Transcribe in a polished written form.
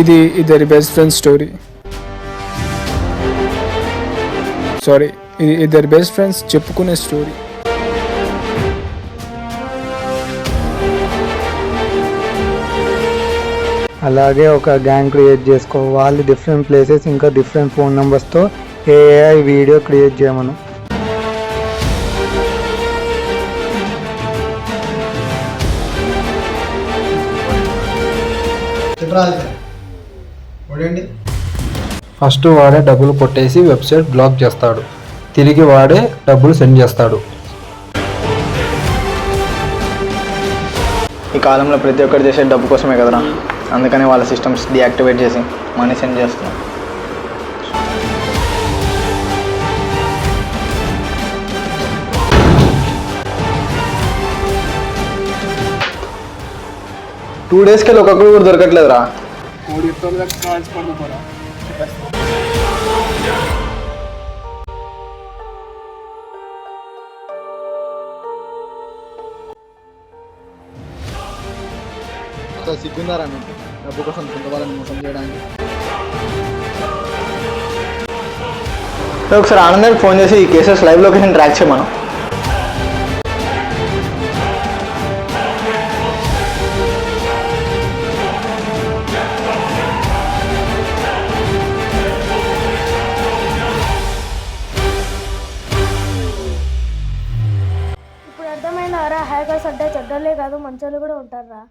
ఇది ఇద్దరి best friends story. Sorry, ఇది ఇద్దరు బెస్ట్ ఫ్రెండ్స్ చెప్పుకునే స్టోరీ. అలాగే ఒక గ్యాంగ్ క్రియేట్ చేసుకోవాలి. డిఫరెంట్ ప్లేసెస్ ఇంకా డిఫరెంట్ ఫోన్ నెంబర్స్తో ఏఐ వీడియో క్రియేట్ చేయమను. ఫస్ట్ వాడే డబ్బులు కొట్టేసి వెబ్సైట్ బ్లాక్ చేస్తాడు. తిరిగి వాడే డబ్బులు సెండ్ చేస్తాడు. ఈ కాలంలో ప్రతి ఒక్కరు చేసే డబ్బు కోసమే కదరా, అందుకని వాళ్ళ సిస్టమ్స్ డీయాక్టివేట్ చేసి మనీ సెండ్ చేస్తున్నాం. టూ డేస్కి వెళ్ళి ఒక్కొక్కరు కూడా దొరకట్లేదురా. సిగ్గుందారా మీకు డబ్బు కోసం సొంత వాళ్ళని మోసం చేయడానికి? ఒకసారి ఆనందానికి ఫోన్ చేసి ఈ కేసెస్ లైవ్ లొకేషన్ ట్రాక్ చేయమను. ఇప్పుడు అర్థమైందారా, హ్యాకర్స్ అంటే చెడ్డలే కాదు మంచోళ్ళు కూడా ఉంటారా?